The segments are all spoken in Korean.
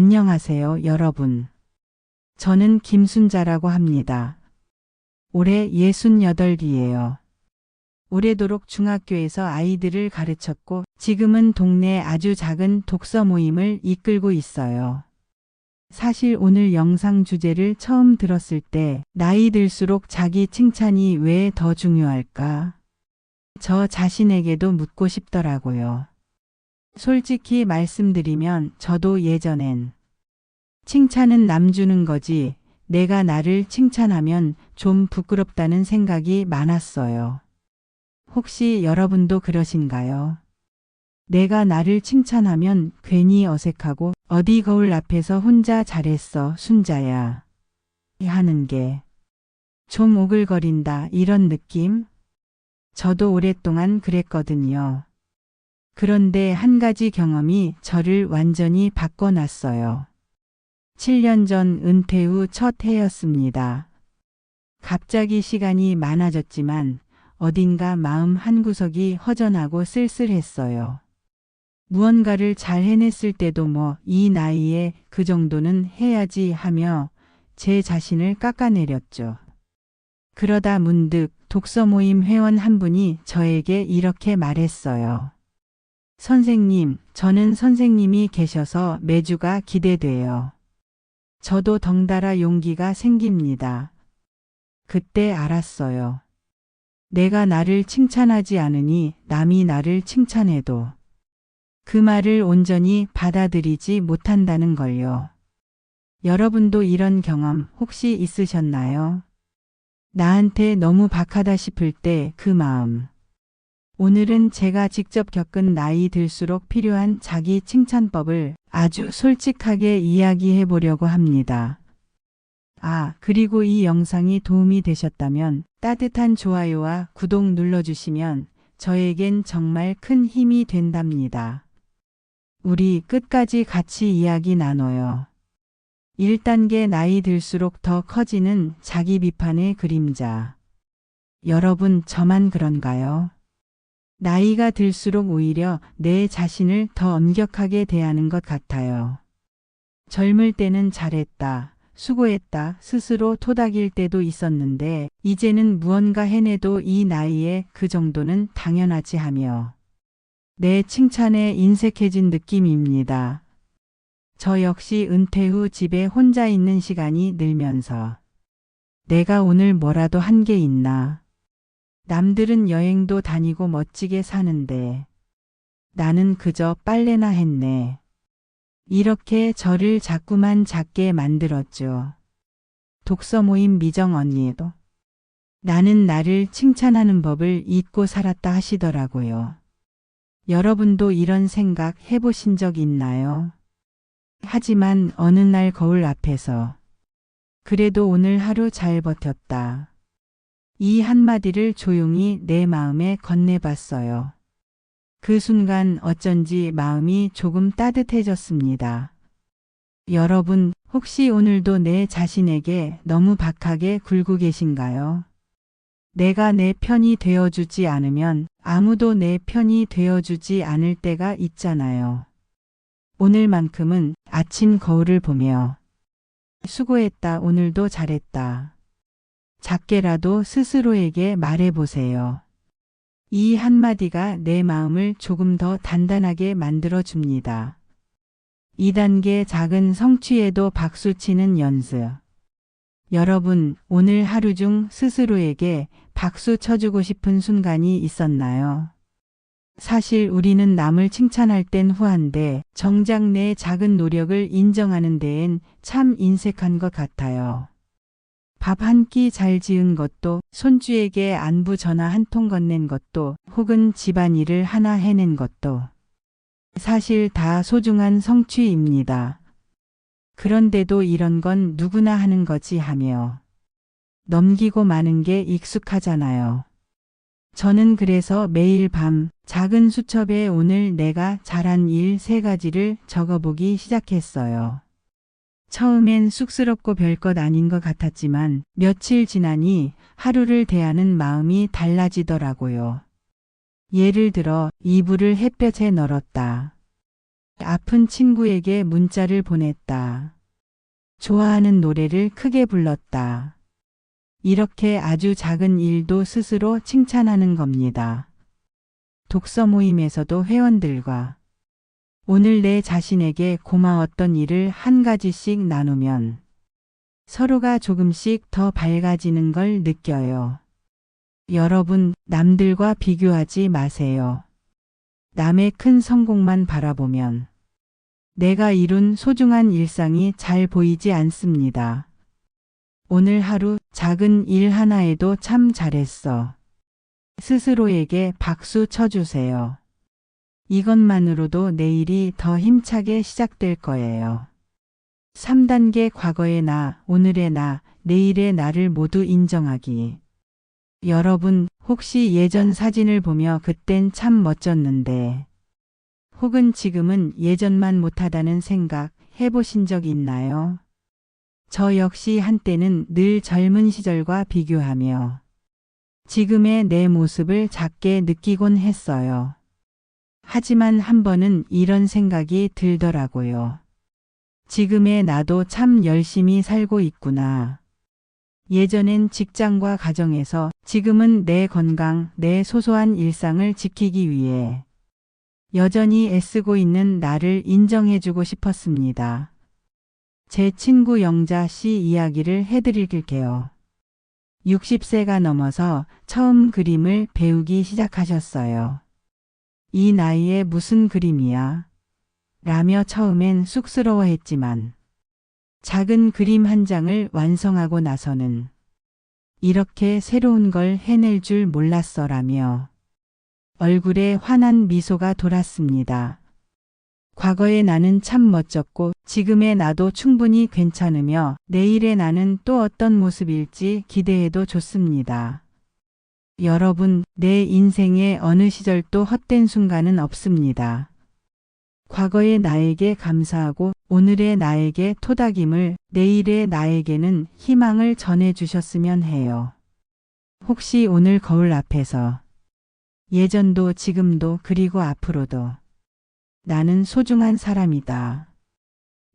안녕하세요, 여러분. 저는 김순자라고 합니다. 올해 68이에요. 오래도록 중학교에서 아이들을 가르쳤고 지금은 동네 아주 작은 독서 모임을 이끌고 있어요. 사실 오늘 영상 주제를 처음 들었을 때 나이 들수록 자기 칭찬이 왜 더 중요할까? 저 자신에게도 묻고 싶더라고요. 솔직히 말씀드리면 저도 예전엔 칭찬은 남 주는 거지 내가 나를 칭찬하면 좀 부끄럽다는 생각이 많았어요. 혹시 여러분도 그러신가요? 내가 나를 칭찬하면 괜히 어색하고 어디 거울 앞에서 혼자 잘했어, 순자야 하는 게 좀 오글거린다 이런 느낌? 저도 오랫동안 그랬거든요. 그런데 한 가지 경험이 저를 완전히 바꿔놨어요. 7년 전 은퇴 후 첫 해였습니다. 갑자기 시간이 많아졌지만 어딘가 마음 한구석이 허전하고 쓸쓸했어요. 무언가를 잘 해냈을 때도 뭐 이 나이에 그 정도는 해야지 하며 제 자신을 깎아내렸죠. 그러다 문득 독서 모임 회원 한 분이 저에게 이렇게 말했어요. 선생님, 저는 선생님이 계셔서 매주가 기대돼요. 저도 덩달아 용기가 생깁니다. 그때 알았어요. 내가 나를 칭찬하지 않으니 남이 나를 칭찬해도 그 말을 온전히 받아들이지 못한다는 걸요. 여러분도 이런 경험 혹시 있으셨나요? 나한테 너무 박하다 싶을 때 그 마음. 오늘은 제가 직접 겪은 나이 들수록 필요한 자기 칭찬법을 아주 솔직하게 이야기해 보려고 합니다. 그리고 이 영상이 도움이 되셨다면 따뜻한 좋아요와 구독 눌러주시면 저에겐 정말 큰 힘이 된답니다. 우리 끝까지 같이 이야기 나눠요. 1단계 나이 들수록 더 커지는 자기 비판의 그림자. 여러분, 저만 그런가요? 나이가 들수록 오히려 내 자신을 더 엄격하게 대하는 것 같아요. 젊을 때는 잘했다, 수고했다 스스로 토닥일 때도 있었는데 이제는 무언가 해내도 이 나이에 그 정도는 당연하지 하며 내 칭찬에 인색해진 느낌입니다. 저 역시 은퇴 후 집에 혼자 있는 시간이 늘면서 내가 오늘 뭐라도 한 게 있나? 남들은 여행도 다니고 멋지게 사는데 나는 그저 빨래나 했네. 이렇게 저를 자꾸만 작게 만들었죠. 독서 모임 미정 언니도 나는 나를 칭찬하는 법을 잊고 살았다 하시더라고요. 여러분도 이런 생각 해보신 적 있나요? 하지만 어느 날 거울 앞에서 그래도 오늘 하루 잘 버텼다. 이 한마디를 조용히 내 마음에 건네봤어요. 그 순간 어쩐지 마음이 조금 따뜻해졌습니다. 여러분, 혹시 오늘도 내 자신에게 너무 박하게 굴고 계신가요? 내가 내 편이 되어주지 않으면 아무도 내 편이 되어주지 않을 때가 있잖아요. 오늘만큼은 아침 거울을 보며 수고했다, 오늘도 잘했다. 작게라도 스스로에게 말해보세요. 이 한마디가 내 마음을 조금 더 단단하게 만들어줍니다. 2단계 작은 성취에도 박수치는 연습. 여러분, 오늘 하루 중 스스로에게 박수 쳐주고 싶은 순간이 있었나요? 사실 우리는 남을 칭찬할 땐 후한데 정작 내 작은 노력을 인정하는 데엔 참 인색한 것 같아요. 밥 한 끼 잘 지은 것도, 손주에게 안부 전화 한 통 건넨 것도, 혹은 집안일을 하나 해낸 것도 사실 다 소중한 성취입니다. 그런데도 이런 건 누구나 하는 거지 하며 넘기고 마는 게 익숙하잖아요. 저는 그래서 매일 밤 작은 수첩에 오늘 내가 잘한 일 3가지를 적어보기 시작했어요. 처음엔 쑥스럽고 별것 아닌 것 같았지만 며칠 지나니 하루를 대하는 마음이 달라지더라고요. 예를 들어 이불을 햇볕에 널었다. 아픈 친구에게 문자를 보냈다. 좋아하는 노래를 크게 불렀다. 이렇게 아주 작은 일도 스스로 칭찬하는 겁니다. 독서 모임에서도 회원들과 오늘 내 자신에게 고마웠던 일을 한 가지씩 나누면 서로가 조금씩 더 밝아지는 걸 느껴요. 여러분, 남들과 비교하지 마세요. 남의 큰 성공만 바라보면 내가 이룬 소중한 일상이 잘 보이지 않습니다. 오늘 하루 작은 일 하나에도 참 잘했어. 스스로에게 박수 쳐주세요. 이것만으로도 내일이 더 힘차게 시작될 거예요. 3단계 과거의 나, 오늘의 나, 내일의 나를 모두 인정하기. 여러분, 혹시 예전 사진을 보며 그땐 참 멋졌는데, 혹은 지금은 예전만 못하다는 생각 해보신 적 있나요? 저 역시 한때는 늘 젊은 시절과 비교하며 지금의 내 모습을 작게 느끼곤 했어요. 하지만 한 번은 이런 생각이 들더라고요. 지금의 나도 참 열심히 살고 있구나. 예전엔 직장과 가정에서, 지금은 내 건강, 내 소소한 일상을 지키기 위해 여전히 애쓰고 있는 나를 인정해주고 싶었습니다. 제 친구 영자 씨 이야기를 해드릴게요. 60세가 넘어서 처음 그림을 배우기 시작하셨어요. 이 나이에 무슨 그림이야? 라며 처음엔 쑥스러워했지만 작은 그림 한 장을 완성하고 나서는 이렇게 새로운 걸 해낼 줄 몰랐어라며 얼굴에 환한 미소가 돌았습니다. 과거의 나는 참 멋졌고 지금의 나도 충분히 괜찮으며 내일의 나는 또 어떤 모습일지 기대해도 좋습니다. 여러분, 내 인생의 어느 시절도 헛된 순간은 없습니다. 과거의 나에게 감사하고 오늘의 나에게 토닥임을, 내일의 나에게는 희망을 전해주셨으면 해요. 혹시 오늘 거울 앞에서 예전도 지금도 그리고 앞으로도 나는 소중한 사람이다.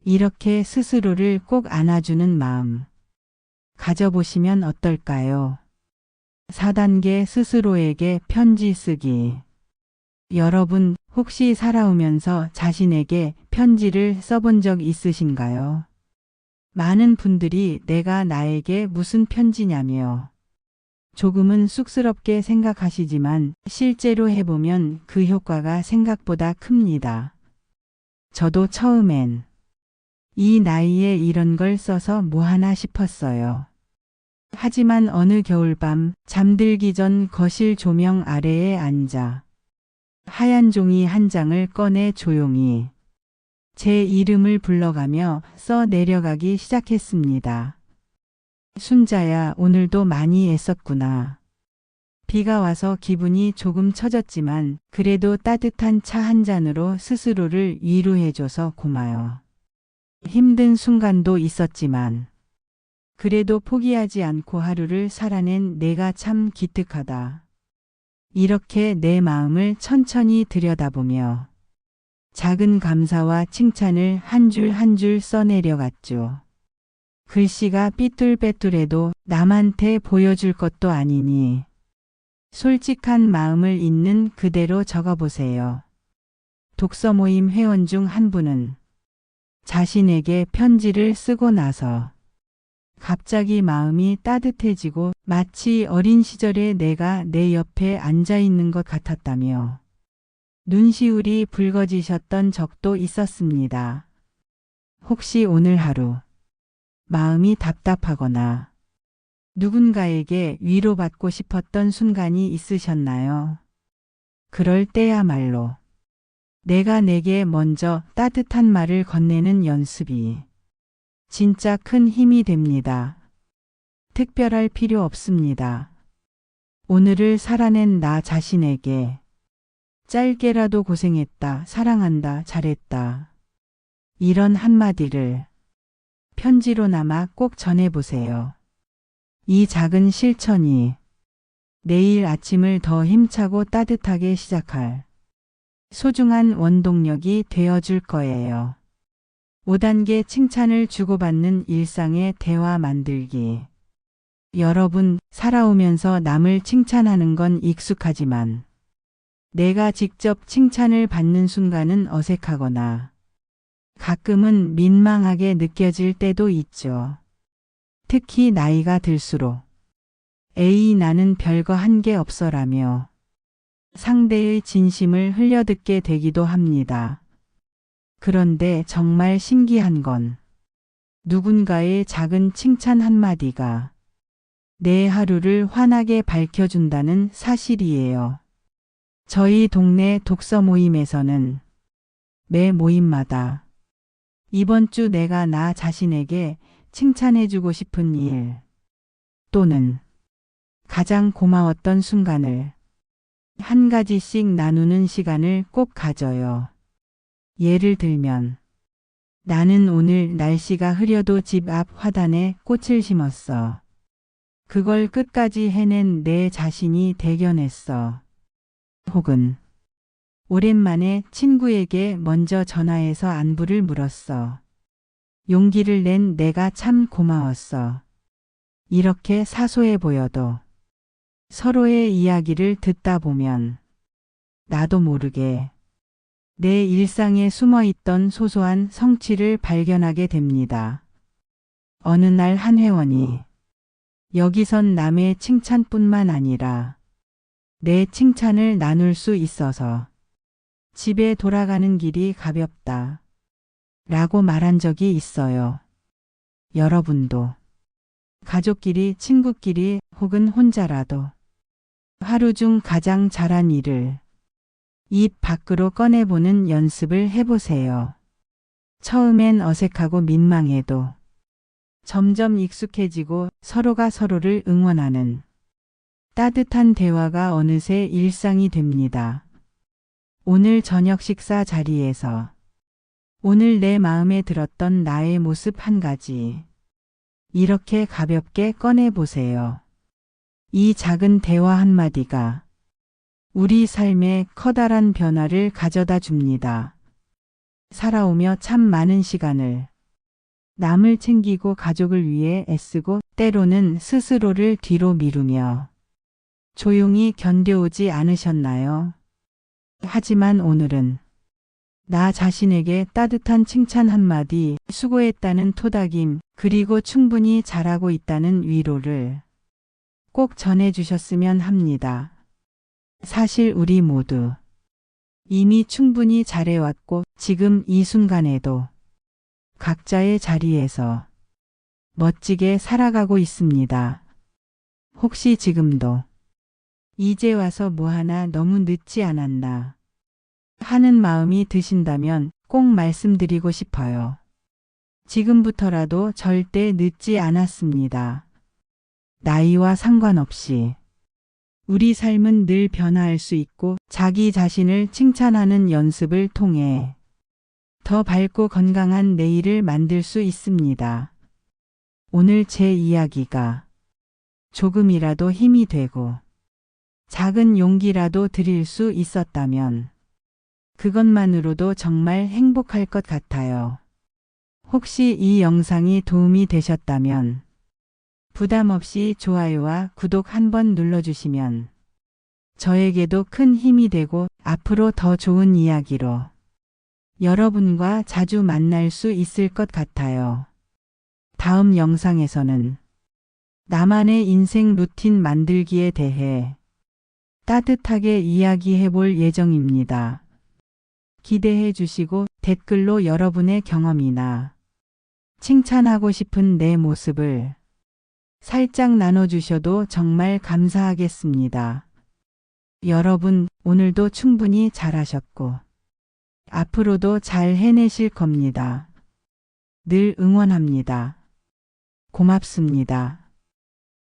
이렇게 스스로를 꼭 안아주는 마음 가져보시면 어떨까요? 4단계 스스로에게 편지 쓰기. 여러분, 혹시 살아오면서 자신에게 편지를 써본 적 있으신가요? 많은 분들이 내가 나에게 무슨 편지냐며 조금은 쑥스럽게 생각하시지만 실제로 해보면 그 효과가 생각보다 큽니다. 저도 처음엔 이 나이에 이런 걸 써서 뭐하나 싶었어요. 하지만 어느 겨울밤 잠들기 전 거실 조명 아래에 앉아 하얀 종이 한 장을 꺼내 조용히 제 이름을 불러가며 써 내려가기 시작했습니다. 순자야, 오늘도 많이 애썼구나. 비가 와서 기분이 조금 처졌지만 그래도 따뜻한 차 한 잔으로 스스로를 위로해줘서 고마워. 힘든 순간도 있었지만 그래도 포기하지 않고 하루를 살아낸 내가 참 기특하다. 이렇게 내 마음을 천천히 들여다보며 작은 감사와 칭찬을 한 줄 한 줄 써내려갔죠. 글씨가 삐뚤빼뚤해도 남한테 보여줄 것도 아니니 솔직한 마음을 있는 그대로 적어보세요. 독서 모임 회원 중 한 분은 자신에게 편지를 쓰고 나서 갑자기 마음이 따뜻해지고 마치 어린 시절의 내가 내 옆에 앉아 있는 것 같았다며 눈시울이 붉어지셨던 적도 있었습니다. 혹시 오늘 하루 마음이 답답하거나 누군가에게 위로받고 싶었던 순간이 있으셨나요? 그럴 때야말로 내가 내게 먼저 따뜻한 말을 건네는 연습이 진짜 큰 힘이 됩니다. 특별할 필요 없습니다. 오늘을 살아낸 나 자신에게 짧게라도 고생했다, 사랑한다, 잘했다. 이런 한마디를 편지로나마 꼭 전해보세요. 이 작은 실천이 내일 아침을 더 힘차고 따뜻하게 시작할 소중한 원동력이 되어줄 거예요. 5단계 칭찬을 주고받는 일상의 대화 만들기. 여러분, 살아오면서 남을 칭찬하는 건 익숙하지만 내가 직접 칭찬을 받는 순간은 어색하거나 가끔은 민망하게 느껴질 때도 있죠. 특히 나이가 들수록 에이 나는 별거 한 게 없어라며 상대의 진심을 흘려듣게 되기도 합니다. 그런데 정말 신기한 건 누군가의 작은 칭찬 한마디가 내 하루를 환하게 밝혀준다는 사실이에요. 저희 동네 독서 모임에서는 매 모임마다 이번 주 내가 나 자신에게 칭찬해주고 싶은 일 또는 가장 고마웠던 순간을 한 가지씩 나누는 시간을 꼭 가져요. 예를 들면 나는 오늘 날씨가 흐려도 집 앞 화단에 꽃을 심었어. 그걸 끝까지 해낸 내 자신이 대견했어. 혹은 오랜만에 친구에게 먼저 전화해서 안부를 물었어. 용기를 낸 내가 참 고마웠어. 이렇게 사소해 보여도 서로의 이야기를 듣다 보면 나도 모르게 내 일상에 숨어 있던 소소한 성취를 발견하게 됩니다. 어느 날 한 회원이 여기선 남의 칭찬뿐만 아니라 내 칭찬을 나눌 수 있어서 집에 돌아가는 길이 가볍다 라고 말한 적이 있어요. 여러분도 가족끼리, 친구끼리 혹은 혼자라도 하루 중 가장 잘한 일을 입 밖으로 꺼내보는 연습을 해보세요. 처음엔 어색하고 민망해도 점점 익숙해지고 서로가 서로를 응원하는 따뜻한 대화가 어느새 일상이 됩니다. 오늘 저녁 식사 자리에서 오늘 내 마음에 들었던 나의 모습 한 가지 이렇게 가볍게 꺼내보세요. 이 작은 대화 한마디가 우리 삶에 커다란 변화를 가져다 줍니다. 살아오며 참 많은 시간을 남을 챙기고 가족을 위해 애쓰고 때로는 스스로를 뒤로 미루며 조용히 견뎌오지 않으셨나요? 하지만 오늘은 나 자신에게 따뜻한 칭찬 한마디, 수고했다는 토닥임, 그리고 충분히 잘하고 있다는 위로를 꼭 전해주셨으면 합니다. 사실 우리 모두 이미 충분히 잘해왔고 지금 이 순간에도 각자의 자리에서 멋지게 살아가고 있습니다. 혹시 지금도 이제 와서 뭐하나 너무 늦지 않았나 하는 마음이 드신다면 꼭 말씀드리고 싶어요. 지금부터라도 절대 늦지 않았습니다. 나이와 상관없이 우리 삶은 늘 변화할 수 있고 자기 자신을 칭찬하는 연습을 통해 더 밝고 건강한 내일을 만들 수 있습니다. 오늘 제 이야기가 조금이라도 힘이 되고 작은 용기라도 드릴 수 있었다면 그것만으로도 정말 행복할 것 같아요. 혹시 이 영상이 도움이 되셨다면 부담 없이 좋아요와 구독 한번 눌러주시면 저에게도 큰 힘이 되고 앞으로 더 좋은 이야기로 여러분과 자주 만날 수 있을 것 같아요. 다음 영상에서는 나만의 인생 루틴 만들기에 대해 따뜻하게 이야기해 볼 예정입니다. 기대해 주시고 댓글로 여러분의 경험이나 칭찬하고 싶은 내 모습을 살짝 나눠주셔도 정말 감사하겠습니다. 여러분, 오늘도 충분히 잘하셨고 앞으로도 잘 해내실 겁니다. 늘 응원합니다. 고맙습니다.